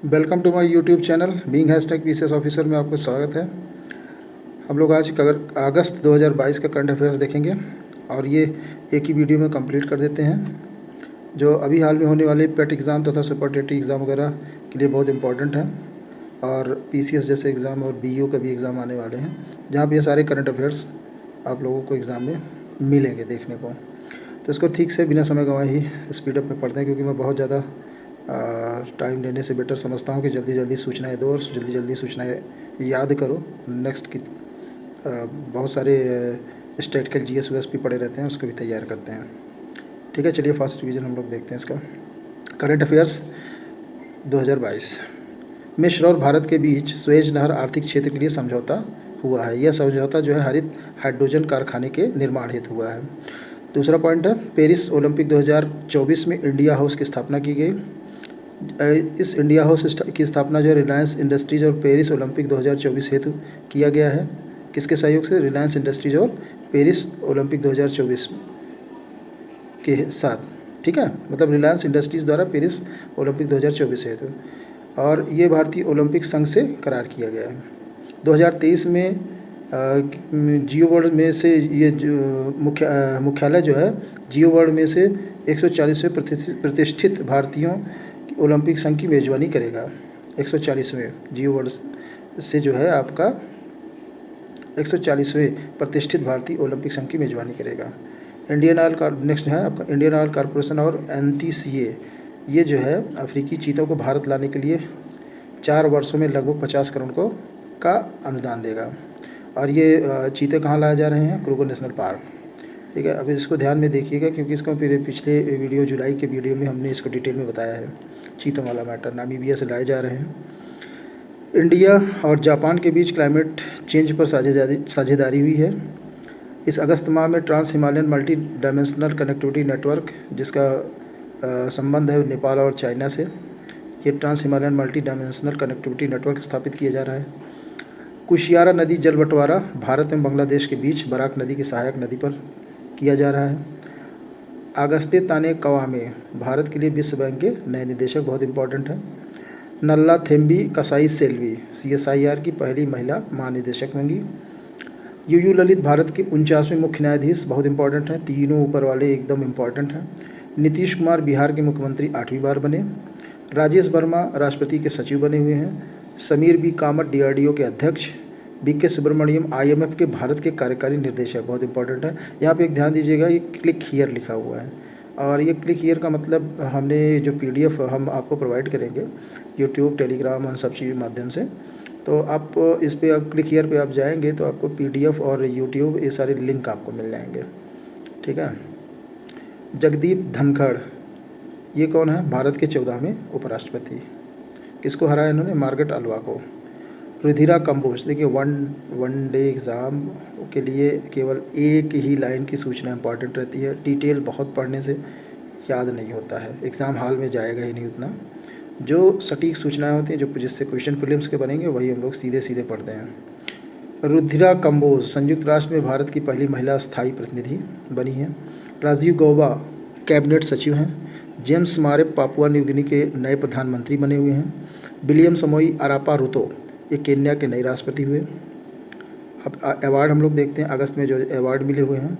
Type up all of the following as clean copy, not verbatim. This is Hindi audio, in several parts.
Welcome to my YouTube channel being hashtag PCS officer में आपका स्वागत है। हम लोग आज अगस्त 2022 का करंट अफेयर्स देखेंगे और ये एक ही वीडियो में कंप्लीट कर देते हैं, जो अभी हाल में होने वाले पेट एग्ज़ाम तथा सुपर टेट एग्ज़ाम वगैरह के लिए बहुत इंपॉर्टेंट है और पीसीएस जैसे एग्ज़ाम और बीईओ का भी एग्ज़ाम आने वाले हैं, जहाँ पर ये सारे करंट अफेयर्स आप लोगों को एग्ज़ाम में मिलेंगे देखने को। तो इसको ठीक से बिना समय गंवाए ही स्पीडअप में पढ़ते हैं, क्योंकि मैं बहुत ज़्यादा टाइम लेने से बेटर समझता हूँ कि जल्दी जल्दी सूचनाएं दो और जल्दी जल्दी सूचनाएं याद करो। नेक्स्ट की बहुत सारे स्टैटिकल जीएस वीएस भी पड़े रहते हैं, उसको भी तैयार करते हैं। ठीक है, चलिए फास्ट रिवीजन हम लोग देखते हैं इसका। Current affairs 2022। मिस्र और भारत के बीच सुएज नहर आर्थिक क्षेत्र के लिए समझौता हुआ है। यह समझौता जो है हरित हाइड्रोजन कारखाने के निर्माण हेतु हुआ है। दूसरा पॉइंट है, पेरिस ओलंपिक 2024 में इंडिया हाउस की स्थापना की गई। इस इंडिया हाउस की स्थापना जो है रिलायंस इंडस्ट्रीज़ और पेरिस ओलंपिक 2024 हेतु किया गया है। किसके सहयोग से? रिलायंस इंडस्ट्रीज़ और पेरिस ओलंपिक 2024 के साथ। ठीक है, मतलब रिलायंस इंडस्ट्रीज़ द्वारा पेरिस ओलंपिक 2024 हेतु, और ये भारतीय ओलंपिक संघ से करार किया गया है। 2023 में जियो वर्ल्ड में से ये जो मुख्यालय जो है जियो वर्ल्ड में से 140वें प्रतिष्ठित भारतीयों ओलंपिक संघ की मेज़बानी करेगा। 140वें जियो वर्ल्ड से जो है आपका 140वें प्रतिष्ठित भारतीय ओलंपिक संघ की मेज़बानी करेगा। नेक्स्ट है आपका इंडियन ऑयल कॉरपोरेशन और NTCA, ये जो है अफ्रीकी चीतों को भारत लाने के लिए 4 वर्षों में लगभग 50 करोड़ का अनुदान देगा। और ये चीते कहाँ लाए जा रहे हैं? Kruger national park. ठीक है, अब इसको ध्यान में देखिएगा, क्योंकि इसको पिछले वीडियो जुलाई के वीडियो में हमने इसको डिटेल में बताया है। चीतों वाला मैटर नामीबिया से लाए जा रहे हैं। इंडिया और जापान के बीच क्लाइमेट चेंज पर साझेदारी हुई है। इस अगस्त माह में trans Himalayan multi dimensional connectivity network, जिसका संबंध है नेपाल और चाइना से, ये trans Himalayan multi dimensional connectivity network स्थापित किया जा रहा है। कुशियारा नदी जल बंटवारा भारत एवं बांग्लादेश के बीच बराक नदी की सहायक नदी पर किया जा रहा है। आगस्ते ताने कवामे भारत के लिए विश्व बैंक के नए निदेशक, बहुत इंपॉर्टेंट है। नल्ला थेम्बी कसाई सेल्वी CSIR की पहली महिला महानिदेशक होंगी। यूयू ललित भारत के 49वें मुख्य न्यायाधीश, बहुत इंपॉर्टेंट हैं, तीनों ऊपर वाले एकदम इंपॉर्टेंट हैं। नीतीश कुमार बिहार के मुख्यमंत्री 8वीं बार बने। राजेश वर्मा राष्ट्रपति के सचिव बने हुए हैं। समीर बी कामत DRDO के अध्यक्ष। BK सुब्रमण्यम IMF के भारत के कार्यकारी निर्देशक, बहुत इंपॉर्टेंट है। यहाँ पे एक ध्यान दीजिएगा, ये क्लिक हियर लिखा हुआ है, और ये क्लिक हियर का मतलब हमने जो PDF हम आपको प्रोवाइड करेंगे यूट्यूब, टेलीग्राम, उन सब चीज़ माध्यम से, तो आप इस पर क्लिक हियर पे आप जाएंगे तो आपको PDF और यूट्यूब ये सारे लिंक आपको मिल जाएंगे। ठीक है। जगदीप धनखड़, ये कौन है? भारत के 14वें उपराष्ट्रपति। किसको हराया इन्होंने? मार्गरेट अल्वा को। रुधिरा कंबोज, देखिए वन डे एग्ज़ाम के लिए केवल एक ही लाइन की सूचना इंपॉर्टेंट रहती है। डिटेल बहुत पढ़ने से याद नहीं होता है, एग्ज़ाम हाल में जाएगा ही नहीं उतना। जो सटीक सूचनाएं होती हैं, जो जिससे क्वेश्चन प्रीलिम्स के बनेंगे, वही हम लोग सीधे सीधे पढ़ते हैं। रुधिरा कंबोज संयुक्त राष्ट्र में भारत की पहली महिला स्थायी प्रतिनिधि बनी हैं। राजीव गौबा कैबिनेट सचिव हैं। जेम्स मारे पापुआ न्यू गिनी के नए प्रधानमंत्री बने हुए हैं। विलियम समोई अरापा रुतो ये केन्या के नए राष्ट्रपति हुए। अब अवार्ड हम लोग देखते हैं, अगस्त में जो अवार्ड मिले हुए हैं।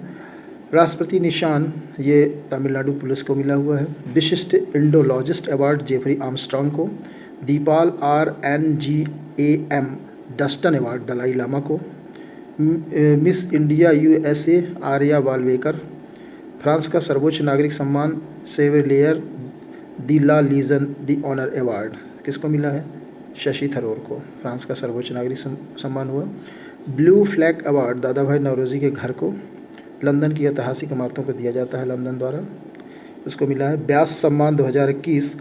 राष्ट्रपति निशान, ये तमिलनाडु पुलिस को मिला हुआ है। विशिष्ट इंडोलॉजिस्ट अवार्ड जेफरी आर्मस्ट्रॉन्ग को। दीपाल RNGAM डस्टन अवार्ड दलाई लामा को। Miss India USA Arya Walvekar. France का सर्वोच्च नागरिक सम्मान सेवेलियर दी ला लीजन दी ऑनर अवार्ड किसको मिला है? शशि थरूर को। फ्रांस का सर्वोच्च नागरिक सम्मान हुआ। ब्लू फ्लैग अवार्ड दादा भाई नौरोजी के घर को, लंदन की ऐतिहासिक इमारतों को दिया जाता है लंदन द्वारा, उसको मिला है। व्यास सम्मान 2021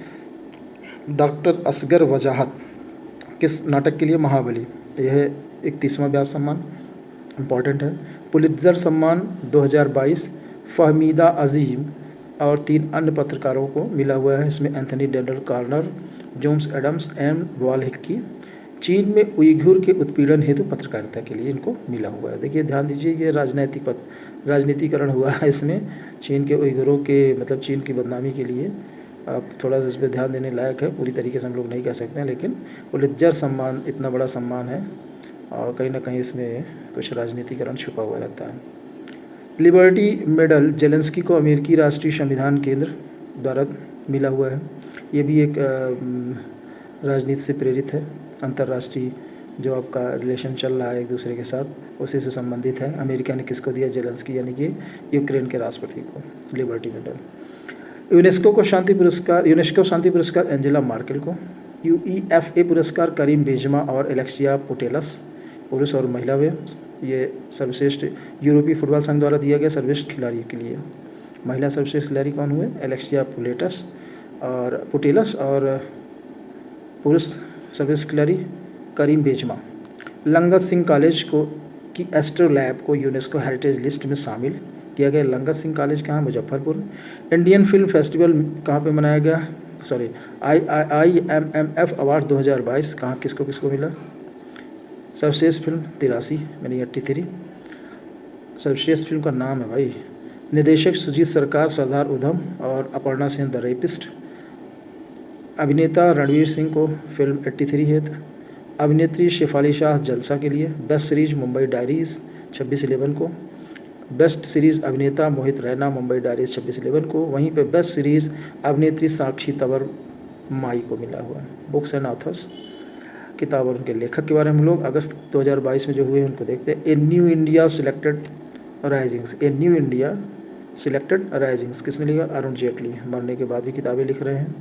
डॉक्टर असगर वजाहत, किस नाटक के लिए? महाबली। यह 31वां व्यास सम्मान, इम्पॉर्टेंट है। पुलित्ज़र सम्मान 2022 फहमीदा अजीम और 3 अन्य पत्रकारों को मिला हुआ है। इसमें एंथनी डेंडल कार्नर, जोन्स एडम्स एंड वालहिक्की। चीन में उइघुर के उत्पीड़न हेतु पत्रकारिता के लिए इनको मिला हुआ है। देखिए ध्यान दीजिए, ये राजनीतिकरण हुआ है इसमें। चीन के उइघुरों के मतलब चीन की बदनामी के लिए अब थोड़ा सा इस पर ध्यान देने लायक है, पूरी तरीके से हम लोग नहीं कह सकते हैं, लेकिन पुलित्जर सम्मान इतना बड़ा सम्मान है और कहीं ना कहीं इसमें कुछ राजनीतिकरण छुपा हुआ रहता है। लिबर्टी मेडल जेलेंस्की को अमेरिकी राष्ट्रीय संविधान केंद्र द्वारा मिला हुआ है। ये भी एक राजनीति से प्रेरित है, अंतर्राष्ट्रीय जो आपका रिलेशन चल रहा है एक दूसरे के साथ उसी से संबंधित है। अमेरिका ने किसको दिया? जेलेंस्की यानी कि यूक्रेन के राष्ट्रपति को लिबर्टी मेडल। यूनेस्को शांति पुरस्कार एंजेला मार्केल को। UEFA पुरस्कार करीम बेंजेमा और एलेक्सिया पुटेलस, पुरुष और महिला में ये सर्वश्रेष्ठ यूरोपीय फुटबॉल संघ द्वारा दिया गया सर्वश्रेष्ठ खिलाड़ी के लिए। महिला सर्वश्रेष्ठ खिलाड़ी कौन हुए? एलेक्सिया पुटेलस और पुरुष सर्वश्रेष्ठ खिलाड़ी करीम बेंजेमा। लंगत सिंह कॉलेज की एस्ट्रोलैब को यूनेस्को हेरिटेज लिस्ट में शामिल किया गया। लंगत सिंह कॉलेज कहाँ? मुजफ्फरपुर। इंडियन फिल्म फेस्टिवल कहाँ पे मनाया गया? IMMF अवार्ड 2022 कहाँ किसको किसको मिला? सर्वश्रेष्ठ फिल्म 83 यानी 83। सर्वश्रेष्ठ फिल्म का नाम है भाई। निर्देशक सुजीत सरकार सरदार उधम और अपर्णा सेन द रेपिस्ट। अभिनेता रणवीर सिंह को फिल्म 83 है। अभिनेत्री शेफाली शाह जलसा के लिए। बेस्ट सीरीज मुंबई डायरीज 26/11 को। बेस्ट सीरीज़ अभिनेता मोहित रैना मुंबई डायरीज 26/11 को। वहीं पे बेस्ट सीरीज़ अभिनेत्री साक्षी तंवर माई को मिला हुआ है। बुक्स एंड ऑथर्स, किताब और उनके लेखक के बारे में हम लोग अगस्त 2022 में जो हुए उनको देखते हैं। ए न्यू इंडिया सिलेक्टेड राइजिंग्स किसने लिखा? अरुण जेटली, मरने के बाद भी किताबें लिख रहे हैं,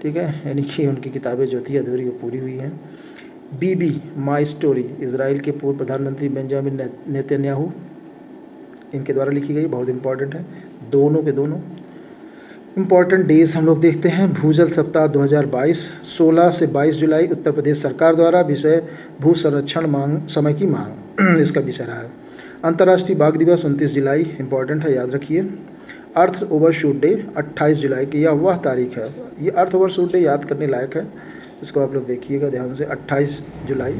ठीक है, यानी कि उनकी किताबें जो थी अधूरी वो पूरी हुई हैं। बीबी माई स्टोरी इजराइल के पूर्व प्रधानमंत्री बेंजामिन नेतन्याहू इनके द्वारा लिखी गई, बहुत इंपॉर्टेंट है। दोनों के दोनों इम्पॉर्टेंट डेज हम लोग देखते हैं। भूजल सप्ताह 2022 16 से 22 जुलाई उत्तर प्रदेश सरकार द्वारा। विषय भू संरक्षण समय की मांग इसका विषय रहा है। अंतर्राष्ट्रीय बाघ दिवस 29 जुलाई इंपॉर्टेंट है, याद रखिए। अर्थ ओवरशूट डे 28 जुलाई की वह तारीख है। ये अर्थ ओवरशूट डे याद करने लायक है, इसको आप लोग देखिएगा ध्यान से। 28 जुलाई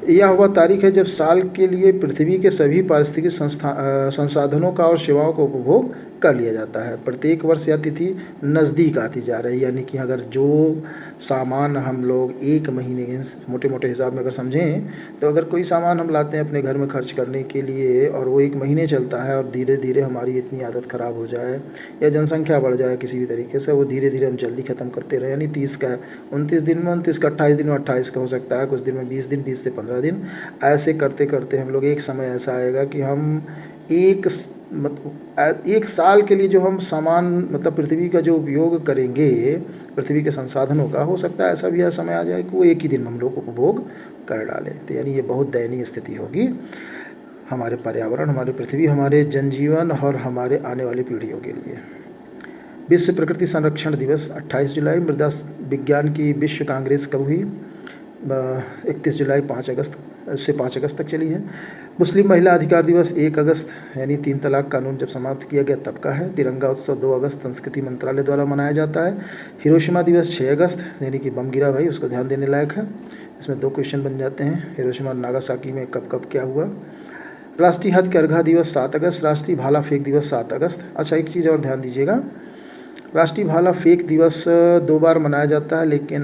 यह वह तारीख है जब साल के लिए पृथ्वी के सभी पारिस्थितिक संसाधनों का और सेवाओं का उपभोग कर लिया जाता है। प्रत्येक वर्ष यह तिथि नज़दीक आती जा रही है, यानी कि अगर जो सामान हम लोग एक महीने के मोटे मोटे हिसाब में अगर समझें तो अगर कोई सामान हम लाते हैं अपने घर में खर्च करने के लिए और वो एक महीने चलता है और धीरे धीरे हमारी इतनी आदत ख़राब हो जाए या जनसंख्या बढ़ जाए किसी भी तरीके से, वो धीरे धीरे हम जल्दी ख़त्म करते रहे। यानी 30 का 29 दिन में 29 का, 28 दिन में 28 का हो सकता है, कुछ दिन में 20 दिन, 20 से 15 दिन, ऐसे करते करते हम लोग एक समय ऐसा आएगा कि हम एक साल के लिए जो हम सामान मतलब पृथ्वी का जो उपयोग करेंगे पृथ्वी के संसाधनों का, हो सकता है ऐसा भी यह समय आ जाए कि वो एक ही दिन में हम लोग उपभोग कर डालें। तो यानी ये बहुत दयनीय स्थिति होगी हमारे पर्यावरण, हमारे पृथ्वी, हमारे जनजीवन और हमारे आने वाली पीढ़ियों के लिए। विश्व प्रकृति संरक्षण दिवस 28 जुलाई। मृदा विज्ञान की विश्व कांग्रेस कब हुई? 31 जुलाई 5 अगस्त तक चली है। मुस्लिम महिला अधिकार दिवस 1 अगस्त, यानी 3 तलाक कानून जब समाप्त किया गया तब का है। तिरंगा उत्सव 2 अगस्त संस्कृति मंत्रालय द्वारा मनाया जाता है। हिरोशिमा दिवस 6 अगस्त, यानी कि बम गिरा भाई, उसको ध्यान देने लायक है। इसमें 2 क्वेश्चन बन जाते हैं, हिरोशिमा और नागासाकी में कब कब क्या हुआ। राष्ट्रीय हथकरघा दिवस 7 अगस्त। राष्ट्रीय भाला फेंक दिवस 7 अगस्त। अच्छा, एक चीज़ और ध्यान दीजिएगा, राष्ट्रीय भाला फेंक दिवस 2 बार मनाया जाता है, लेकिन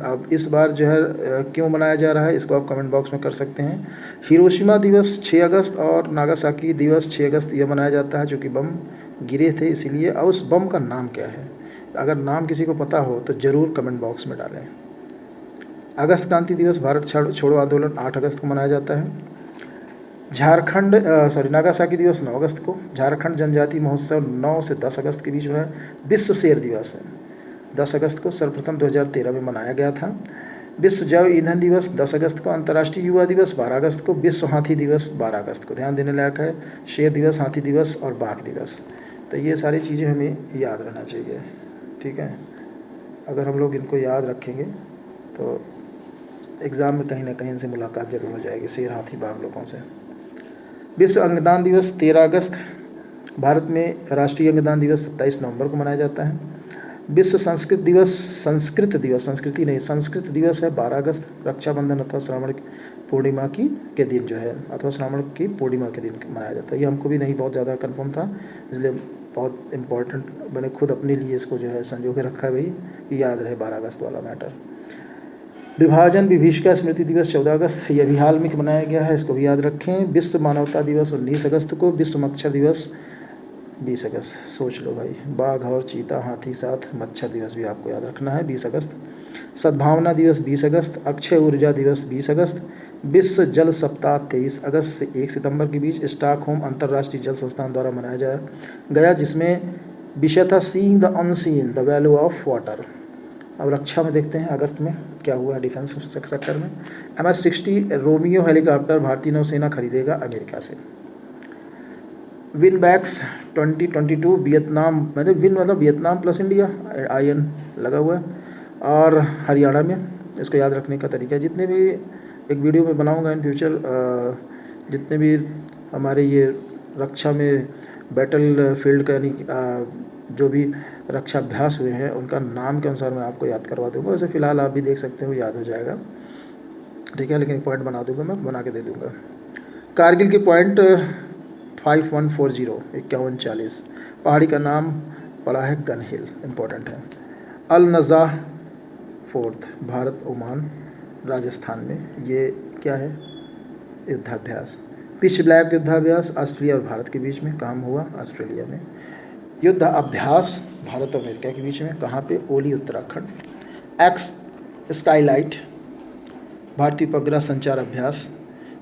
अब इस बार जो है क्यों मनाया जा रहा है इसको आप कमेंट बॉक्स में कर सकते हैं। हिरोशिमा दिवस 6 अगस्त और नागासाकी दिवस 6 अगस्त यह मनाया जाता है चूँकि बम गिरे थे इसीलिए। और उस बम का नाम क्या है? अगर नाम किसी को पता हो तो ज़रूर कमेंट बॉक्स में डालें। अगस्त क्रांति दिवस भारत छोड़ो आंदोलन 8 अगस्त को मनाया जाता है। नागासाकी दिवस 9 अगस्त को। झारखंड जनजाति महोत्सव 9 से 10 अगस्त के बीच में है। विश्व शेर दिवस है 10 अगस्त को, सर्वप्रथम 2013 में मनाया गया था। विश्व जैव ईंधन दिवस 10 अगस्त को। अंतर्राष्ट्रीय युवा दिवस 12 अगस्त को। विश्व हाथी दिवस 12 अगस्त को। ध्यान देने लायक है, शेर दिवस, हाथी दिवस और बाघ दिवस। तो ये सारी चीज़ें हमें याद रहना चाहिए, ठीक है। अगर हम लोग इनको याद रखेंगे तो एग्ज़ाम में कहीं ना कहीं इनसे मुलाकात जरूर हो जाएगी, शेर, हाथी, बाघ लोगों से। विश्व अंगदान दिवस 13 अगस्त। भारत में राष्ट्रीय अंगदान दिवस 27 नवंबर को मनाया जाता है। विश्व संस्कृत दिवस है 12 अगस्त। रक्षाबंधन अथवा श्रावण पूर्णिमा के दिन जो है, अथवा श्रावण की पूर्णिमा के दिन मनाया जाता है। ये हमको भी नहीं बहुत ज़्यादा कंफर्म था, इसलिए बहुत इम्पोर्टेंट, मैंने खुद अपने लिए इसको जो है संजो के रखा है भाई, कि याद रहे 12 अगस्त वाला मैटर। विभाजन विभीषिका स्मृति दिवस 14 अगस्त, ये भी हाल में मनाया गया है, इसको भी याद रखें। विश्व मानवता दिवस 19 अगस्त को। विश्व मच्छर दिवस 20 अगस्त, सोच लो भाई। बाघ और चीता हाथी साथ मच्छर दिवस भी आपको याद रखना है 20 अगस्त। सद्भावना दिवस 20 अगस्त। अक्षय ऊर्जा दिवस 20 अगस्त। विश्व जल सप्ताह 23 अगस्त से 1 सितंबर के बीच स्टॉकहोम अंतर्राष्ट्रीय जल संस्थान द्वारा मनाया गया, जिसमें विषय था seeing the unseen the value of water. अब रक्षा में देखते हैं अगस्त में क्या हुआ है डिफेंस सेक्टर में। MS-60 रोमियो हेलीकॉप्टर भारतीय नौसेना खरीदेगा अमेरिका से। विनबैक्स 2022 वियतनाम, मतलब विन मतलब वियतनाम प्लस इंडिया, IN लगा हुआ है, और हरियाणा में। इसको याद रखने का तरीका है, जितने भी एक वीडियो में बनाऊंगा इन फ्यूचर, जितने भी हमारे ये रक्षा में बैटल फील्ड का यानी जो भी रक्षा अभ्यास हुए हैं उनका नाम के अनुसार मैं आपको याद करवा दूंगा। वैसे फ़िलहाल आप भी देख सकते हो, याद हो जाएगा, ठीक है, लेकिन एक पॉइंट बना दूंगा, मैं बना के दे दूंगा। कारगिल के पॉइंट 5140 5140, पहाड़ी का नाम पड़ा है गन हिल, इम्पोर्टेंट है। अल नज़ाह फोर्थ, भारत ओमान राजस्थान में, ये क्या है, युद्धाभ्यास। पिच ब्लैक युद्धाभ्यास ऑस्ट्रेलिया और भारत के बीच में, काम हुआ ऑस्ट्रेलिया में। युद्ध अभ्यास भारत और अमेरिका के बीच में, कहाँ पे, ओली उत्तराखंड। एक्स स्काईलाइट भारतीय उपग्रह संचार अभ्यास।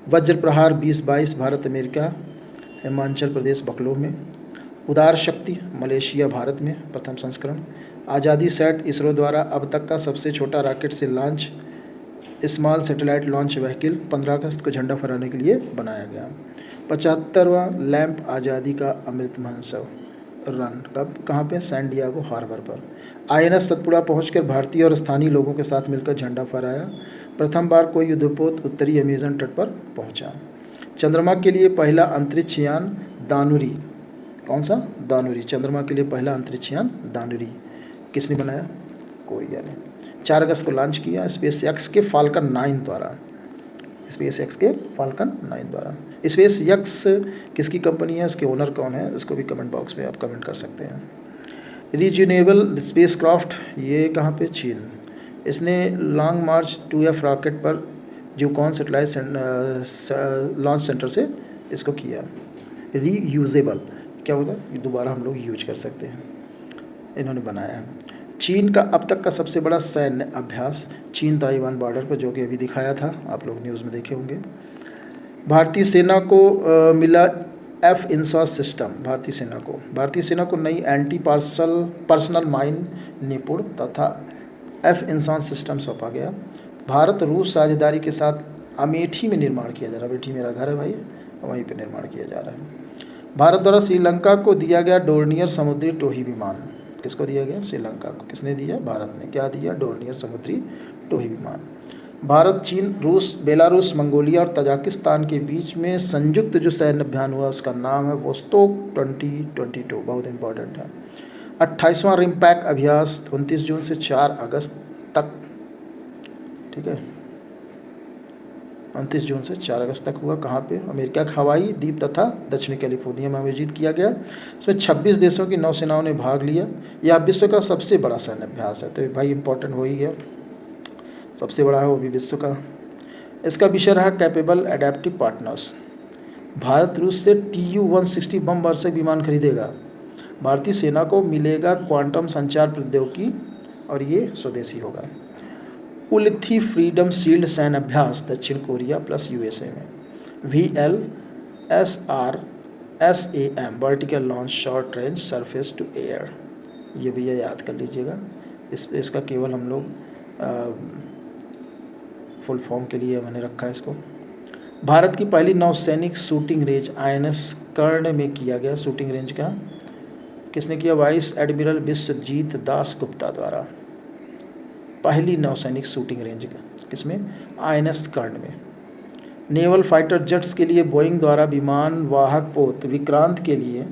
वज्र प्रहार 2022 भारत अमेरिका हिमाचल प्रदेश बकलो में। उदार शक्ति मलेशिया भारत में प्रथम संस्करण। आज़ादी सेट इसरो द्वारा अब तक का सबसे छोटा रॉकेट से launch small satellite launch vehicle 15 अगस्त को झंडा फहराने के लिए बनाया गया। 75वां लैंप आज़ादी का अमृत महोत्सव रन, कब, कहाँ पे, सैन डिएगो हार्बर पर। INS सतपुड़ा पहुंचकर भारतीय और स्थानीय लोगों के साथ मिलकर झंडा फहराया। प्रथम बार कोई युद्धपोत उत्तरी अमेजन तट पर पहुंचा। चंद्रमा के लिए पहला अंतरिक्ष यान दानुरी, कौन सा, दानुरी, चंद्रमा के लिए पहला अंतरिक्ष यान दानुरी किसने बनाया, कोरिया ने। 4 अगस्त को लॉन्च किया स्पेस एक्स के फाल्कन 9 द्वारा, स्पेस एक्स के फाल्कन 9 द्वारा। स्पेस एक्स किसकी कंपनी है, उसके ओनर कौन है, उसको भी कमेंट बॉक्स में आप कमेंट कर सकते हैं। रीजनेबल स्पेसक्राफ्ट, ये कहाँ पे, चीन। इसने लॉन्ग मार्च 2F रॉकेट पर जुकॉन सेटेलाइट लॉन्च सेंटर से इसको किया। रीयूजेबल क्या होगा, ये दोबारा हम लोग यूज कर सकते हैं, इन्होंने बनाया है। चीन का अब तक का सबसे बड़ा सैन्य अभ्यास चीन ताइवान बॉर्डर पर, जो कि अभी दिखाया था, आप लोग न्यूज़ में देखे होंगे। भारतीय सेना को मिला F-INSAS सिस्टम, भारतीय सेना को नई एंटी पर्सनल माइन निपुण तथा F-INSAS सिस्टम सौंपा गया। भारत रूस साझेदारी के साथ अमेठी में निर्माण किया जा रहा है, अमेठी मेरा घर है भाई, वहीं पर निर्माण किया जा रहा है। भारत द्वारा श्रीलंका को दिया गया डोर्नियर समुद्री टोही विमान, किसको दिया गया, श्रीलंका को। किसने दिया, भारत ने। क्या दिया, डोर्नियर समुद्री टोही विमान। भारत, चीन, रूस, बेलारूस, मंगोलिया और तजाकिस्तान के बीच में संयुक्त जो सैन्य अभियान हुआ उसका नाम है वोस्तोक 2022, बहुत इंपॉर्टेंट है। 28वां रिमपैक अभ्यास 29 जून से 4 अगस्त तक, ठीक है, 29 जून से 4 अगस्त तक हुआ। कहाँ पे, अमेरिका के हवाई द्वीप तथा दक्षिणी कैलिफोर्निया में आयोजित किया गया। इसमें 26 देशों की नौसेनाओं ने भाग लिया। यह विश्व का सबसे बड़ा सैन्य अभ्यास है, तो भाई इंपॉर्टेंट हो ही गया, सबसे बड़ा है वो भी विश्व का। इसका विषय रहा कैपेबल एडेप्टिव पार्टनर्स। भारत रूस से TU-160 बम वर्षक विमान खरीदेगा। भारतीय सेना को मिलेगा क्वांटम संचार प्रौद्योगिकी और ये स्वदेशी होगा। उल्थी फ्रीडम शील्ड सैन्य अभ्यास दक्षिण कोरिया प्लस USA में। VLSRSAM vertical launch short range surface to air, ये भैया याद कर लीजिएगा। इसका केवल हम लोग फुल फॉर्म के लिए मैंने रखा है इसको। भारत की पहली नौसैनिक शूटिंग रेंज INS कर्ण में किया गया। शूटिंग रेंज का किसने किया, वाइस एडमिरल विश्वजीत दास गुप्ता द्वारा। पहली नौसैनिक शूटिंग रेंज का किसमें, INS कर्ण में। नेवल फाइटर जेट्स के लिए बोइंग द्वारा विमान वाहक पोत विक्रांत के लिए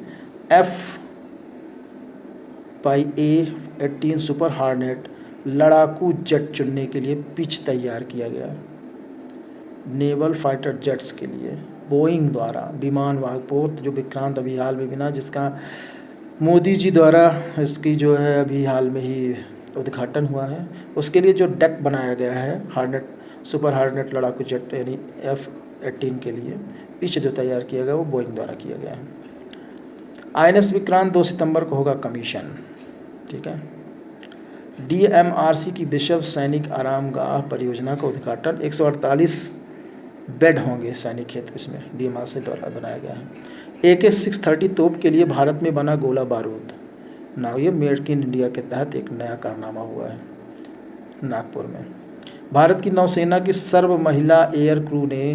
F/A-18 सुपर हार्नेट लड़ाकू जेट चुनने के लिए पिच तैयार किया गया। नेवल फाइटर जेट्स के लिए बोइंग द्वारा विमान वाहक पोत जो विक्रांत अभी हाल में बिना, जिसका मोदी जी द्वारा इसकी जो है अभी हाल में ही उद्घाटन हुआ है। उसके लिए जो डेक बनाया गया है हार्नेट, सुपर हार्नेट लड़ाकू जेट यानी F-18 के लिए पिच जो तैयार किया गया वो बोइंग द्वारा किया गया है। INS विक्रांत 2 सितंबर को होगा कमीशन। ठीक है। DMRC की बिशप सैनिक आरामगाह परियोजना का उद्घाटन। 148 बेड होंगे सैनिक हेतु, इसमें DMRC द्वारा बनाया गया है। AK-630 तोप के लिए भारत में बना गोला बारूद। नाउ ये मेड इन इंडिया के तहत एक नया कारनामा हुआ है नागपुर में। भारत की नौसेना की सर्व महिला एयर क्रू ने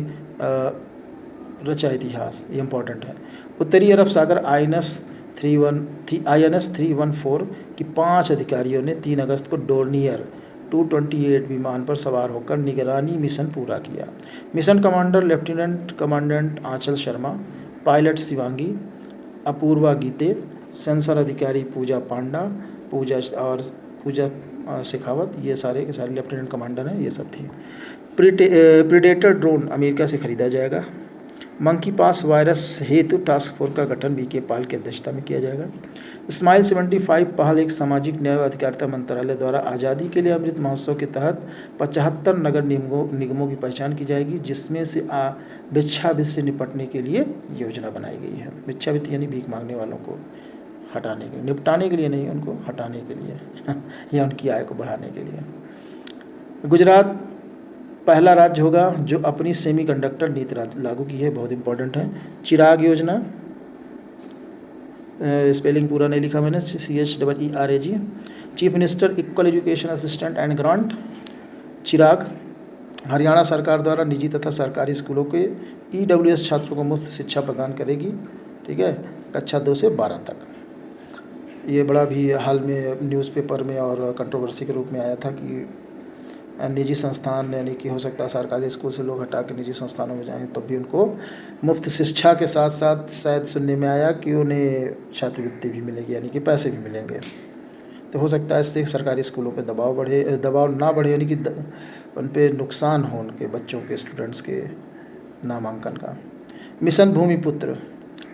रचा इतिहास, ये इम्पोर्टेंट है। उत्तरी अरब सागर INS 314 की 5 अधिकारियों ने 3 अगस्त को डोर्नियर 228 विमान पर सवार होकर निगरानी मिशन पूरा किया। मिशन कमांडर लेफ्टिनेंट कमांडेंट आंचल शर्मा, पायलट शिवांगी अपूर्वा गीते, सेंसर अधिकारी पूजा पांडा, पूजा शेखावत, ये सारे के सारे लेफ्टिनेंट कमांडर हैं, ये सब थी। प्रीडेटर ड्रोन अमेरिका से खरीदा जाएगा। मंकी पास वायरस हेतु टास्क फोर्स का गठन VK पाल की अध्यक्षता में किया जाएगा। स्माइल 75 पहल एक सामाजिक न्याय और अधिकारिता मंत्रालय द्वारा आज़ादी के लिए अमृत महोत्सव के तहत 75 नगर निगमों की पहचान की जाएगी, जिसमें से भिक्षावृत्ति से निपटने के लिए योजना बनाई गई है। भिक्षावृत्ति यानी भीख मांगने वालों को हटाने के लिए, निपटाने के लिए नहीं, उनको हटाने के लिए या उनकी आय को बढ़ाने के लिए। गुजरात पहला राज्य होगा जो अपनी सेमीकंडक्टर नीति लागू की है, बहुत इंपॉर्टेंट है। चिराग योजना, स्पेलिंग पूरा नहीं लिखा मैंने, CHEERAG। Chief minister equal education assistant and grant. Chirag Haryana सरकार द्वारा निजी तथा सरकारी स्कूलों के EWS छात्रों को मुफ्त शिक्षा प्रदान करेगी। ठीक है, कक्षा 2 से 12 तक। ये बड़ा भी हाल में न्यूज़पेपर में और कंट्रोवर्सी के रूप में आया था कि निजी संस्थान यानी कि हो सकता है सरकारी स्कूल से लोग हटा के निजी संस्थानों में जाएं, तब भी उनको मुफ्त शिक्षा के साथ साथ शायद सुनने में आया कि उन्हें छात्रवृत्ति भी मिलेगी, यानी कि पैसे भी मिलेंगे। तो हो सकता है इससे सरकारी स्कूलों पे दबाव ना बढ़े, यानी कि उन पे नुकसान हो उनके बच्चों के, स्टूडेंट्स के नामांकन का। मिशन भूमिपुत्र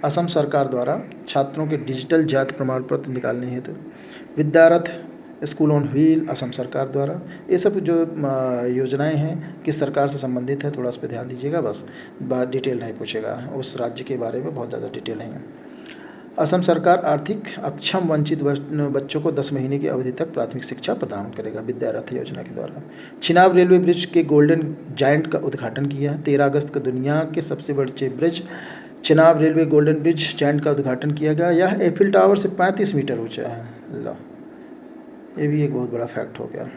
असम सरकार द्वारा छात्रों के डिजिटल जाति प्रमाण पत्र निकालने हेतु। विद्यारथ स्कूल ऑन व्हील असम सरकार द्वारा। ये सब जो योजनाएं हैं किस सरकार से संबंधित है, थोड़ा इस पर ध्यान दीजिएगा। बस डिटेल नहीं पूछेगा, उस राज्य के बारे में बहुत ज़्यादा डिटेल नहीं है। असम सरकार आर्थिक अक्षम वंचित बच्चों को 10 महीने की अवधि तक प्राथमिक शिक्षा प्रदान करेगा विद्यारथ योजना के द्वारा। चिनाब रेलवे ब्रिज के गोल्डन जायंट का उद्घाटन किया है। 13 अगस्त को दुनिया के सबसे बड़े bridge Chenab railway golden bridge giant का उद्घाटन किया गया। यह एफिल टावर से 35 मीटर ऊँचा है। लो, ये भी एक बहुत बड़ा फैक्ट हो गया।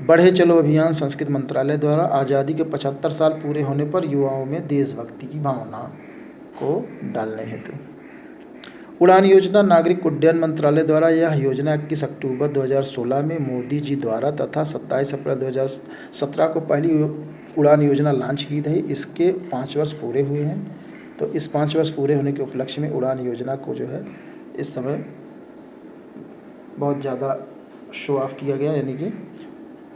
बढ़े चलो अभियान संस्कृत मंत्रालय द्वारा आज़ादी के 75 साल पूरे होने पर युवाओं में देशभक्ति की भावना को डालने हेतु। उड़ान योजना नागरिक उड्डयन मंत्रालय द्वारा। यह योजना 21 अक्टूबर 2016 में मोदी जी द्वारा तथा 27 अप्रैल 2017 को पहली उड़ान योजना लॉन्च की थी। इसके 5 वर्ष पूरे हुए हैं, तो इस 5 वर्ष पूरे होने के उपलक्ष्य में उड़ान योजना को जो है इस समय बहुत ज़्यादा शो ऑफ किया गया, यानी कि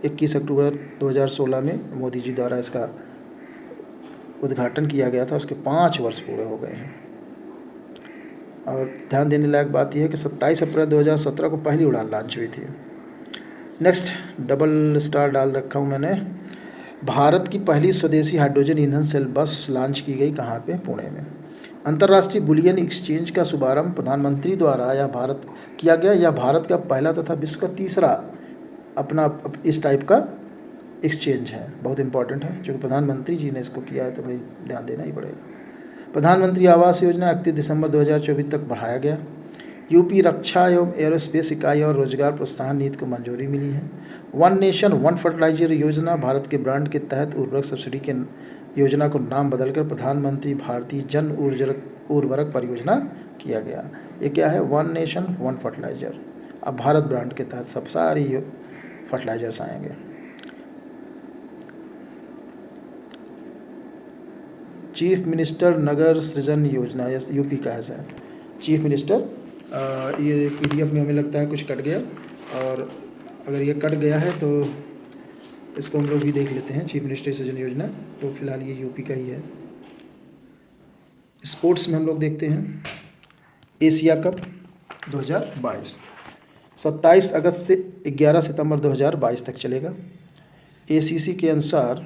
21 अक्टूबर 2016 में मोदी जी द्वारा इसका उद्घाटन किया गया था। उसके 5 वर्ष पूरे हो गए हैं। और ध्यान देने लायक बात यह है कि 27 अप्रैल 2017 को पहली उड़ान लॉन्च हुई थी। नेक्स्ट डबल स्टार डाल रखा हूँ मैंने। भारत की पहली स्वदेशी हाइड्रोजन ईंधन सेल बस लॉन्च की गई, कहाँ पे? पुणे में। अंतर्राष्ट्रीय बुलियन एक्सचेंज का शुभारंभ प्रधानमंत्री द्वारा किया गया। यह भारत का पहला तथा विश्व का तीसरा अपना इस टाइप का एक्सचेंज है, बहुत इंपॉर्टेंट है। जो प्रधानमंत्री जी ने इसको किया है तो भाई ध्यान देना ही पड़ेगा। प्रधानमंत्री आवास योजना 31 दिसंबर 2024 तक बढ़ाया गया। यूपी रक्षा एवं एरोस्पेस इकाई और रोजगार प्रोत्साहन नीति को मंजूरी मिली है। वन नेशन वन फर्टिलाइजर योजना भारत के ब्रांड के तहत उर्वरक सब्सिडी के योजना को नाम बदलकर प्रधानमंत्री भारतीय जन उर्वरक परियोजना किया गया। ये क्या है? One nation one fertiliser. अब भारत ब्रांड के तहत सब सारी फर्टिलाइजर्स आएंगे। चीफ मिनिस्टर नगर सृजन योजना, यूपी का है सर। चीफ मिनिस्टर ये PDF में हमें लगता है कुछ कट गया, और अगर ये कट गया है तो इसको हम लोग भी देख लेते हैं। चीफ मिनिस्टर सृजन योजना तो फिलहाल ये यूपी का ही है। स्पोर्ट्स में हम लोग देखते हैं एशिया कप 2022, 27 अगस्त से 11 सितंबर 2022 तक चलेगा। ACC के अनुसार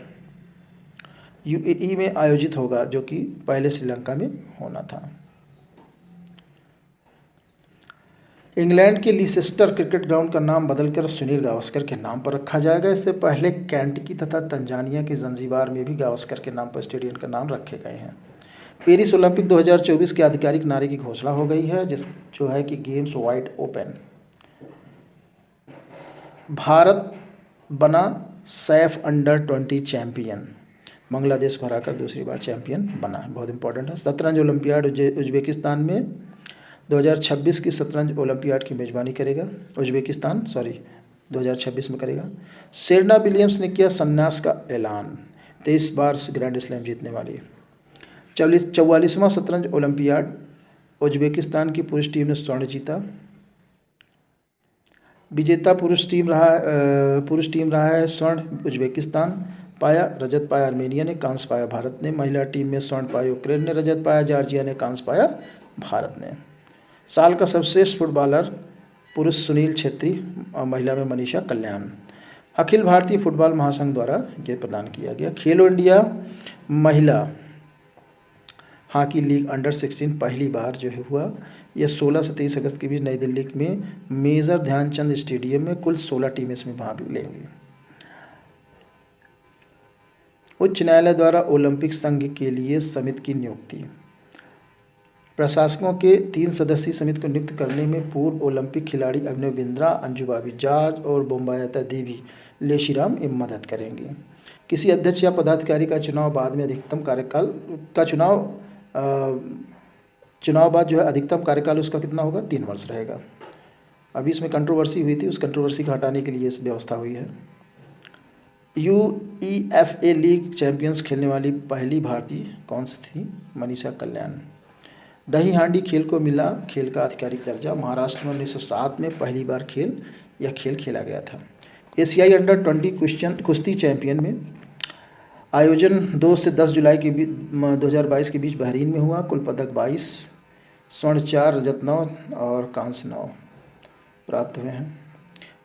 UAE में आयोजित होगा, जो कि पहले श्रीलंका में होना था। इंग्लैंड के लीसेस्टर क्रिकेट ग्राउंड का नाम बदलकर सुनील गावस्कर के नाम पर रखा जाएगा। इससे पहले कैंटकी तथा तंजानिया के जंजीबार में भी गावस्कर के नाम पर स्टेडियम का नाम रखे गए हैं। पेरिस ओलंपिक 2024 की आधिकारिक नारे की घोषणा हो गई है, जो है कि गेम्स वाइड ओपन। भारत बना सैफ अंडर-20 चैंपियन, बांग्लादेश को हराकर दूसरी बार चैंपियन बना, बहुत इंपॉर्टेंट है। शतरंज ओलंपियाड उज्बेकिस्तान में 2026 की शतरंज ओलंपियाड की मेजबानी करेगा। उज्बेकिस्तान 2026 में करेगा। सेरेना विलियम्स ने किया संन्यास का ऐलान, 23 बार ग्रैंड स्लैम जीतने वाली। 44वां शतरंज ओलंपियाड उज्बेकिस्तान की पुरुष टीम ने स्वर्ण जीता। विजेता पुरुष टीम रहा है स्वर्ण उज्बेकिस्तान पाया, रजत पाया आर्मेनिया ने, कांस्य पाया भारत ने। महिला टीम में स्वर्ण पाया यूक्रेन ने, रजत पाया जॉर्जिया ने, कांस्य पाया भारत ने। साल का सर्वश्रेष्ठ फुटबॉलर पुरुष सुनील छेत्री और महिला में मनीषा कल्याण। अखिल भारतीय फुटबॉल महासंघ द्वारा ये प्रदान किया गया। खेलो इंडिया महिला हॉकी लीग अंडर-16 पहली बार जो है हुआ, यह 16 से 23 अगस्त के बीच नई दिल्ली में मेजर ध्यानचंद स्टेडियम में कुल 16 टीमें इसमें भाग लेंगी। उच्च न्यायालय द्वारा ओलंपिक संघ के लिए समिति की नियुक्ति। प्रशासकों के 3 सदस्यीय समिति को नियुक्त करने में पूर्व ओलंपिक खिलाड़ी अभिनव बिंद्रा, अंजू बाबी जॉर्ज और बोम्बायता देवी लेशीराम मदद करेंगी। किसी अध्यक्ष या पदाधिकारी का चुनाव बाद में अधिकतम कार्यकाल का चुनाव बाद जो है अधिकतम कार्यकाल उसका कितना होगा, 3 वर्ष रहेगा। अभी इसमें कंट्रोवर्सी हुई थी, उस कंट्रोवर्सी को हटाने के लिए इस व्यवस्था हुई है। UEFA लीग चैंपियंस खेलने वाली पहली भारतीय कौन सी थी, मनीषा कल्याण। दही हांडी खेल को मिला खेल का आधिकारिक दर्जा, महाराष्ट्र में 1907 में पहली बार यह खेल खेला गया था। एशियाई अंडर-20 कुश्ती चैंपियन में आयोजन 2 से 10 जुलाई के 2022 के बीच बहरीन में हुआ। कुल पदक 22, स्वर्ण 4, रजत 9 और कांस्य 9 प्राप्त हुए हैं।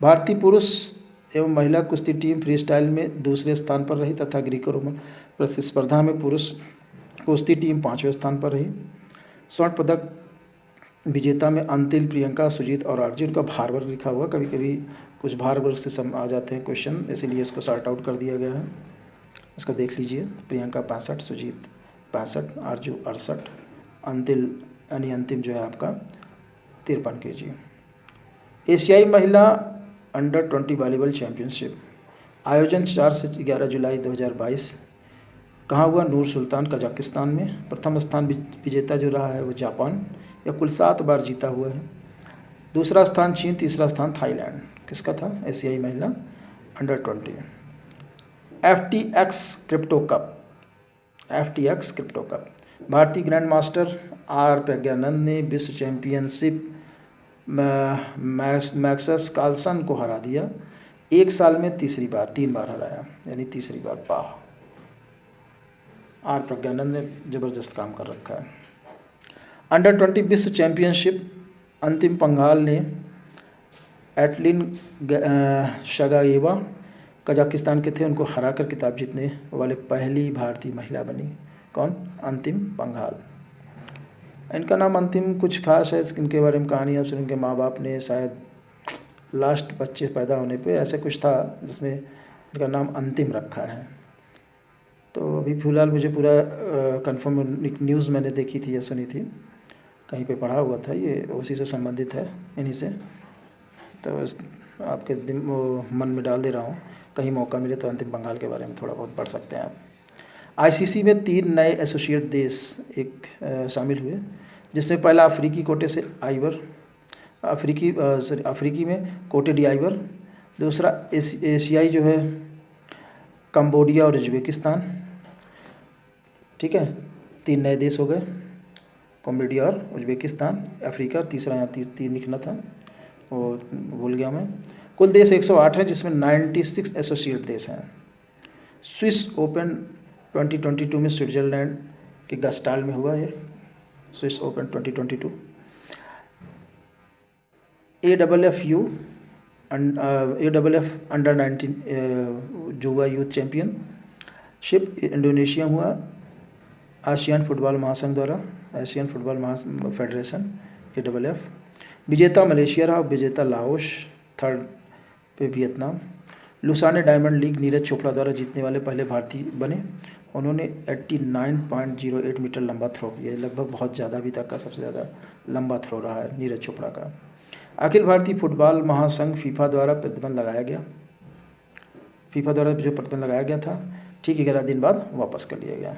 भारतीय पुरुष एवं महिला कुश्ती टीम फ्री स्टाइल में दूसरे स्थान पर रही तथा ग्रीको रोमन प्रतिस्पर्धा में पुरुष कुश्ती टीम 5वें स्थान पर रही। स्वर्ण पदक विजेता में अंतिल, प्रियंका, सुजीत और आरजी। उनका भार वर्ग लिखा हुआ, कभी कभी कुछ भार वर्ग से आ जाते हैं क्वेश्चन, इसीलिए इसको सॉर्ट आउट कर दिया गया है। इसको देख लीजिए, प्रियंका 65, सुजीत 65, आरजू 68, अंतिल यानी अंतिम जो है आपका 53 kg। एशियाई महिला अंडर-20 वॉलीबॉल चैंपियनशिप आयोजन 4 से 11 जुलाई 2022 कहाँ हुआ, नूर सुल्तान कजाकिस्तान में। प्रथम स्थान विजेता जो रहा है वो जापान, यह कुल 7 बार जीता हुआ है। दूसरा स्थान चीन, तीसरा स्थान थाईलैंड। किसका था, एशियाई महिला अंडर-20। FTX क्रिप्टो कप भारतीय ग्रैंड मास्टर आर प्रज्ञानंद ने विश्व चैंपियनशिप मैग्नस कार्लसन को हरा दिया। एक साल में 3 बार हराया, यानी तीसरी बार। आर प्रज्ञानंद ने ज़बरदस्त काम कर रखा है। अंडर-20 विश्व चैंपियनशिप अंतिम पंघाल ने एटलिन शगाएवा कजाकिस्तान के थे, उनको हराकर खिताब जीतने वाले पहली भारतीय महिला बनी। कौन, अंतिम पंघाल। इनका नाम अंतिम कुछ खास है, इनके बारे में कहानी आप सुन, इनके माँ बाप ने शायद लास्ट बच्चे पैदा होने पे ऐसे कुछ था जिसमें इनका नाम अंतिम रखा है। तो अभी फ़िलहाल मुझे पूरा कंफर्म न्यूज़ मैंने देखी थी या सुनी थी, कहीं पे पढ़ा हुआ था, ये उसी से संबंधित है, इन्हीं से। तो आपके मन में डाल दे रहा हूँ, कहीं मौका मिले तो अंतिम बंगाल के बारे में थोड़ा बहुत पढ़ सकते हैं आप। ICC में 3 नए एसोसिएट देश शामिल हुए, जिसमें पहला अफ्रीकी कोटे से अफ्रीकी में कोटे डी आइवर। दूसरा एशियाई जो है कंबोडिया और उज्बेकिस्तान। ठीक है, 3 नए देश हो गए, कंबोडिया और उज्बेकिस्तान, अफ्रीका। तीसरा यहाँ 3 लिखना था, वो भूल गया मैं। कुल देश 108 है, जिसमें 96 एसोसिएट देश हैं। स्विस ओपन 2022 में स्विट्ज़रलैंड के गस्टाल में हुआ है, Swiss open 2022। AFFU AFF under 19 जो हुआ यूथ चैम्पियनशिप इंडोनेशिया हुआ आसियान फुटबॉल महासंघ द्वारा, एशियन फुटबॉल फेडरेशन AFF। विजेता मलेशिया रहा, विजेता लाओस, थर्ड पे Vietnam. Lausanne diamond league Neeraj Chopra द्वारा जीतने वाले पहले भारतीय बने। उन्होंने 89.08 मीटर लंबा थ्रो किया, लगभग बहुत ज़्यादा अभी तक का सबसे ज़्यादा लंबा थ्रो रहा है नीरज चोपड़ा का। अखिल भारतीय फुटबॉल महासंघ फीफा द्वारा प्रतिबंध लगाया गया, फीफा द्वारा जो प्रतिबंध लगाया गया था ठीक 11 दिन बाद वापस कर लिया गया।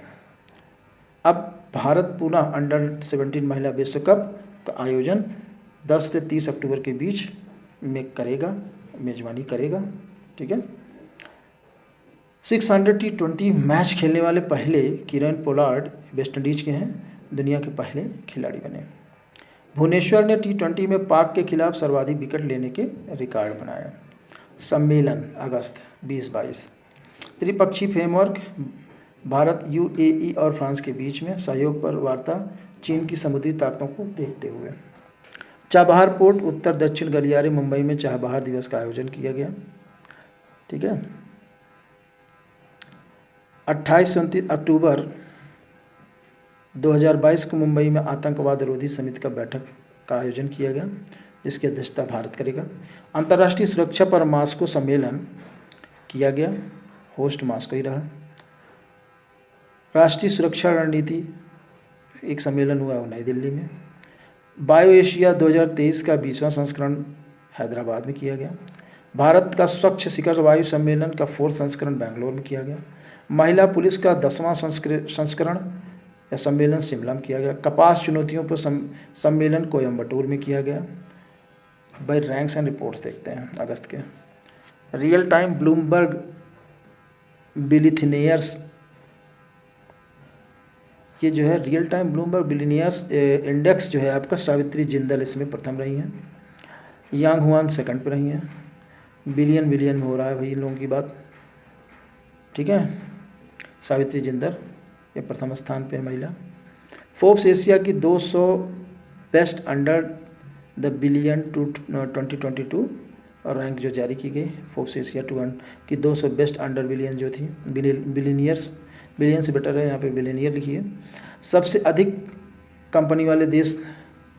अब भारत पुनः अंडर 17 महिला विश्व कप का आयोजन 10 से 30 अक्टूबर के बीच में करेगा, मेजबानी करेगा। ठीक है। 600 T20 मैच खेलने वाले पहले किरण पोलार्ड वेस्ट इंडीज के हैं, दुनिया के पहले खिलाड़ी बने। भुवनेश्वर ने T20 में पाक के खिलाफ सर्वाधिक विकेट लेने के रिकॉर्ड बनाए। सम्मेलन अगस्त 2022। त्रिपक्षीय फ्रेमवर्क भारत UAE और फ्रांस के बीच में सहयोग पर वार्ता, चीन की समुद्री ताकतों को देखते हुए। चाबहार पोर्ट उत्तर दक्षिण गलियारे मुंबई में चाबहार दिवस का आयोजन किया गया। ठीक है। 28 से 29 अक्टूबर 2022 को मुंबई में आतंकवाद विरोधी समिति का बैठक का आयोजन किया गया, जिसकी अध्यक्षता भारत करेगा। अंतर्राष्ट्रीय सुरक्षा पर मास्को सम्मेलन किया गया, होस्ट मास्को ही रहा। राष्ट्रीय सुरक्षा रणनीति एक सम्मेलन हुआ नई दिल्ली में। बायो एशिया 2023 का 20वां संस्करण हैदराबाद में किया गया। भारत का स्वच्छ शिखर वायु सम्मेलन का 4th संस्करण बेंगलोर में किया गया। महिला पुलिस का 10वां संस्करण या सम्मेलन शिमला में किया गया। कपास चुनौतियों पर सम्मेलन कोयम्बटूर में किया गया। अब भाई रैंक्स एंड रिपोर्ट्स देखते हैं अगस्त के। रियल टाइम ब्लूमबर्ग बिलियनियर्स, ये जो है real time Bloomberg billionaires index जो है आपका, सावित्री जिंदल इसमें प्रथम रही हैं, यांग हुआन सेकंड पे रही हैं। बिलियन में हो रहा है भाई इन लोगों की बात। ठीक है। सावित्री जिंदल ये प्रथम स्थान पे है महिला। फोर्ब्स एशिया की 200 बेस्ट अंडर द बिलियन 2022 और रैंक जो जारी की गई, फोर्ब्स एशिया 200 की 200 बेस्ट अंडर बिलियन जो थी, बिलियनियर्स, बिलियन से बेटर है यहाँ पे बिलियनियर लिखी है। सबसे अधिक कंपनी वाले देश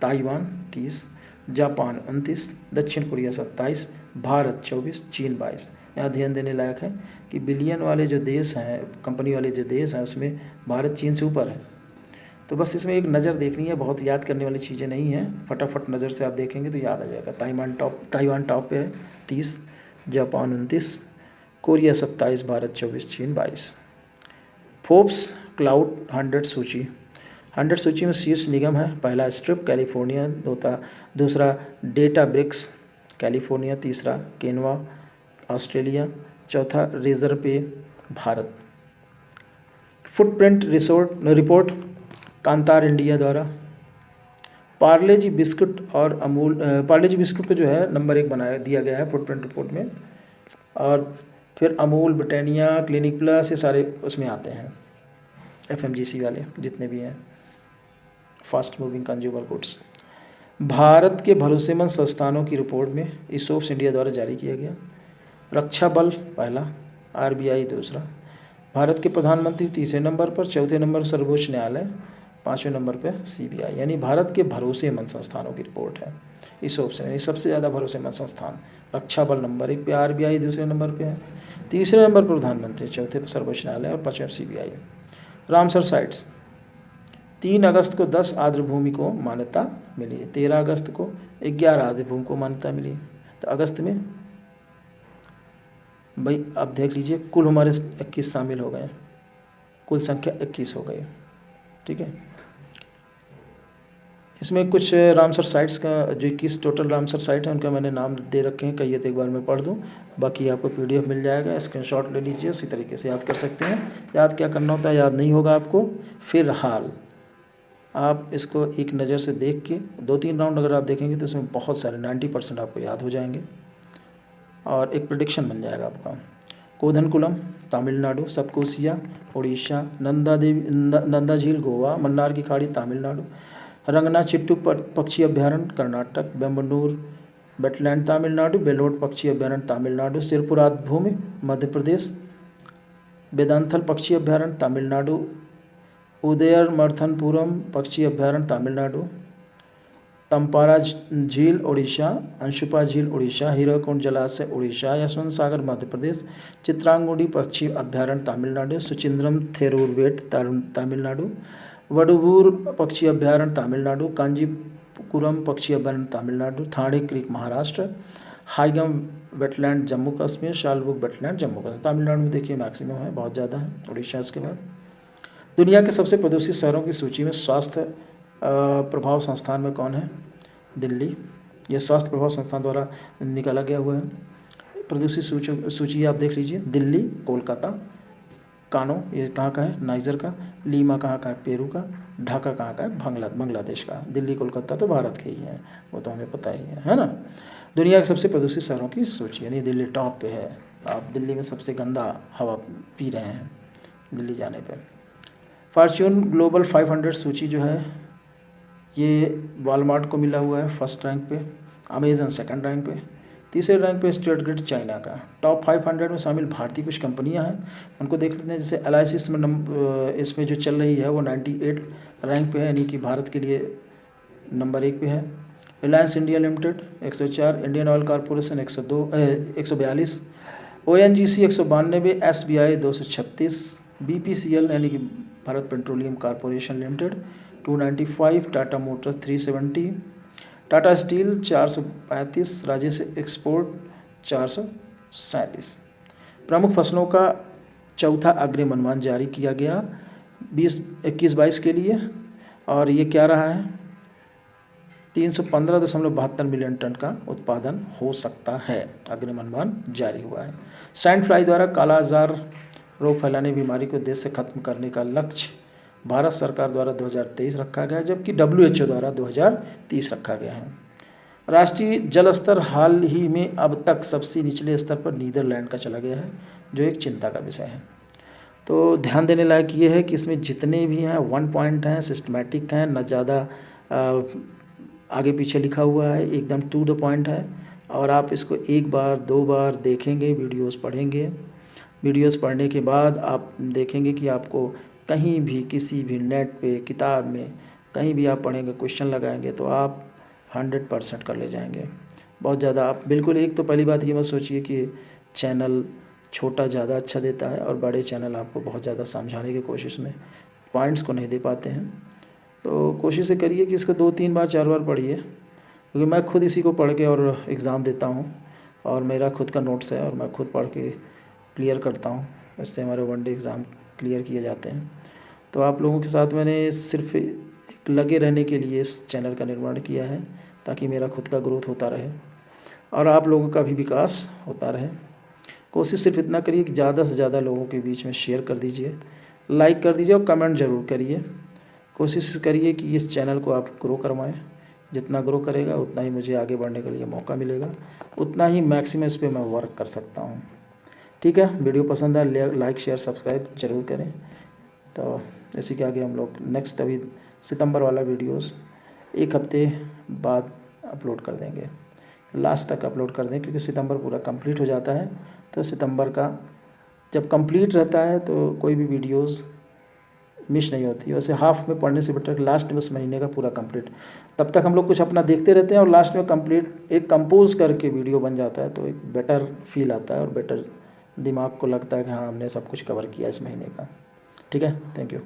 ताइवान 30, जापान 29, दक्षिण कोरिया 27, भारत 24, चीन 22। यहाँ ध्यान देने लायक है कि बिलियन वाले जो देश हैं, कंपनी वाले जो देश हैं, उसमें भारत चीन से ऊपर है। तो बस इसमें एक नज़र देखनी है, बहुत याद करने वाली चीज़ें नहीं हैं, फटाफट नज़र से आप देखेंगे तो याद आ जाएगा। ताइवान टॉप पे है 30, जापान 29, कोरिया 27, भारत 24, चीन 22। फोर्ब्स क्लाउड 100 सूची, 100 सूची में शीर्ष निगम है। पहला स्ट्रिप कैलिफोर्निया, दूसरा डेटा ब्रिक्स कैलिफोर्निया, तीसरा केनवा ऑस्ट्रेलिया, चौथा रेजर पे भारत। फुटप्रिंट रिपोर्ट कांतार इंडिया द्वारा। पार्ले जी बिस्कुट और अमूल, पार्ले जी बिस्कुट को जो है नंबर 1 बनाया दिया गया है फुटप्रिंट रिपोर्ट में, और फिर अमूल, ब्रिटानिया, क्लिनिक प्लस, ये सारे उसमें आते हैं, FMGC वाले जितने भी हैं, fast moving consumer goods. Bharat के भरोसेमंद संस्थानों की रिपोर्ट में इसोप्स इंडिया द्वारा जारी किया गया। रक्षा बल पहला, RBI दूसरा, भारत के प्रधानमंत्री तीसरे नंबर पर, चौथे नंबर सर्वोच्च न्यायालय, 5वें नंबर पर CBI। यानी भारत के भरोसेमंद संस्थानों की रिपोर्ट है इसोप्स, यानी सबसे ज़्यादा भरोसेमंद संस्थान। रक्षा बल नंबर 1 पे, RBI दूसरे नंबर पे है, तीसरे नंबर पर प्रधानमंत्री, चौथे पर सर्वोच्च न्यायालय और 5वें CBI। रामसर साइट्स 3 अगस्त को 10 आर्द्रभूमि को मान्यता मिली, 13 अगस्त को 11 आर्द्रभूमि को मान्यता मिली। तो अगस्त में भाई आप देख लीजिए, कुल हमारे 21 शामिल हो गए, कुल संख्या 21 हो गई। ठीक है। इसमें कुछ रामसर साइट्स का जो 21 टोटल रामसर साइट है उनका मैंने नाम दे रखे हैं, कई एक बार मैं पढ़ दूं, बाकी आपको PDF मिल जाएगा, स्क्रीनशॉट ले लीजिए, उसी तरीके से याद कर सकते हैं। याद क्या करना होता है, याद नहीं होगा आपको, फिलहाल आप इसको एक नज़र से देख के 2-3 राउंड अगर आप देखेंगे तो इसमें बहुत सारे 90% आपको याद हो जाएंगे और एक प्रेडिक्शन बन जाएगा आपका। कोदनकुलम तमिलनाडु, सतकोसिया उड़ीसा, नंदा झील गोवा, मन्नार की खाड़ी तमिलनाडु, रंगना चिट्टू पक्षी अभ्यारण्य कर्नाटक, बेम्बनूर वेटलैंड तमिलनाडु, बेलोट पक्षी अभ्यारण्य तमिलनाडु, सिरपुरात भूमि मध्य प्रदेश, वेदांथल पक्षी अभ्यारण्य तमिलनाडु, उदयमर्थनपुरम पक्षी अभ्यारण्य तमिलनाडु, तम्पारा झील उड़ीसा, अंशुपा झील उड़ीसा, हीराकुंड जलाशय उड़ीसा, यशवंत सागर मध्य प्रदेश, चित्रांगुडी पक्षी अभ्यारण्य तमिलनाडु, सुचिंद्रम थेरूर बेट तमिलनाडु, वडुवूर पक्षी अभ्यारण्य तमिलनाडु, कांजीपुरम पक्षी अभ्यारण्य Tamil Nadu, Thane creek Maharashtra, Hygam wetland Jammu Kashmir, Shallabugh wetland Jammu Kashmir. Tamil Nadu में देखिए मैक्सिमम है, बहुत ज़्यादा है। उड़ीसा उसके बाद। दुनिया के सबसे प्रदूषित शहरों की सूची में स्वास्थ्य प्रभाव संस्थान में कौन है? दिल्ली। ये स्वास्थ्य प्रभाव संस्थान द्वारा निकाला गया हुआ है। प्रदूषित सूची आप देख लीजिए। दिल्ली, कोलकाता, कानो ये कहाँ का है? नाइजर का। लीमा कहाँ का है? पेरू का। ढाका कहाँ का है? बांग्लादेश का। दिल्ली कोलकाता तो भारत के ही हैं, वो तो हमें पता ही है ना। दुनिया के सबसे प्रदूषित शहरों की सूची, यानी दिल्ली टॉप पे है। आप दिल्ली में सबसे गंदा हवा पी रहे हैं दिल्ली जाने पे। फॉर्च्यून ग्लोबल 500 सूची जो है ये वॉलमार्ट को मिला हुआ है फर्स्ट रैंक पे, अमेजन सेकंड रैंक पे, तीसरे रैंक पे स्टेट ग्रिड चाइना का। टॉप 500 में शामिल भारतीय कुछ कंपनियां हैं, उनको देख लेते हैं। जैसे एलआईसी में इसमें जो चल रही है वो 98 रैंक पे है, यानी कि भारत के लिए नंबर 1 पे है। Reliance India limited 104, Indian oil corporation 142, ONGC 192, SBI 236, BPCL यानी कि Bharat petroleum corporation limited 295, Tata Motors 370, Tata steel 435, Rajesh export 437। प्रमुख फसलों का चौथा अग्रिम अनुमान जारी किया गया 2021-22 के लिए, और ये क्या रहा है? 315.72 मिलियन टन का उत्पादन हो सकता है, अग्रिम अनुमान जारी हुआ है। सैंड फ्लाई द्वारा कालाजार रोग फैलाने बीमारी को देश से खत्म करने का लक्ष्य भारत सरकार द्वारा 2023 रखा गया है, जबकि WHO द्वारा 2030 रखा गया है। राष्ट्रीय जल स्तर हाल ही में अब तक सबसे निचले स्तर पर नीदरलैंड का चला गया है, जो एक चिंता का विषय है। तो ध्यान देने लायक ये है कि इसमें जितने भी हैं 1 पॉइंट हैं, सिस्टमैटिक हैं, न ज़्यादा आगे पीछे लिखा हुआ है, एकदम टू द पॉइंट है। और आप इसको 1 बार 2 बार देखेंगे, वीडियोस पढ़ेंगे। वीडियोस पढ़ने के बाद आप देखेंगे कि आपको कहीं भी किसी भी नेट पे, किताब में कहीं भी आप पढ़ेंगे, क्वेश्चन लगाएंगे तो आप 100% कर ले जाएंगे। बहुत ज़्यादा आप बिल्कुल, एक तो पहली बात ये मत सोचिए कि चैनल छोटा ज़्यादा अच्छा देता है और बड़े चैनल आपको बहुत ज़्यादा समझाने की कोशिश में पॉइंट्स को नहीं दे पाते हैं। तो कोशिश करिए कि इसको 2-3 बार 4 बार पढ़िए, क्योंकि मैं खुद इसी को पढ़ के और एग्ज़ाम देता हूँ, और मेरा खुद का नोट्स है और मैं खुद पढ़ के क्लियर करता हूँ। इससे हमारे वनडे एग्ज़ाम क्लियर किए जाते हैं। तो आप लोगों के साथ मैंने सिर्फ लगे रहने के लिए इस चैनल का निर्माण किया है, ताकि मेरा खुद का ग्रोथ होता रहे और आप लोगों का भी विकास होता रहे। कोशिश सिर्फ इतना करिए कि ज़्यादा से ज़्यादा लोगों के बीच में शेयर कर दीजिए, लाइक कर दीजिए और कमेंट ज़रूर करिए। कोशिश करिए कि इस चैनल को आप ग्रो करवाएं। जितना ग्रो करेगा उतना ही मुझे आगे बढ़ने के लिए मौका मिलेगा, उतना ही मैक्सिमम इस पर मैं वर्क कर सकता हूँ। ठीक है, वीडियो पसंद आए लाइक शेयर सब्सक्राइब जरूर करें। तो इसी के आगे हम लोग नेक्स्ट अभी सितंबर वाला वीडियोस 1 हफ्ते बाद अपलोड कर देंगे, लास्ट तक अपलोड कर दें, क्योंकि सितंबर पूरा कंप्लीट हो जाता है। तो सितंबर का जब कंप्लीट रहता है तो कोई भी वीडियोस मिस नहीं होती। वैसे हाफ में पढ़ने से बेटर लास्ट में उस महीने का पूरा कंप्लीट, तब तक हम लोग कुछ अपना देखते रहते हैं और लास्ट में कंप्लीट एक कंपोज करके वीडियो बन जाता है, तो एक बेटर फील आता है और बेटर दिमाग को लगता है कि हाँ हमने सब कुछ कवर किया इस महीने का। ठीक है, थैंक यू।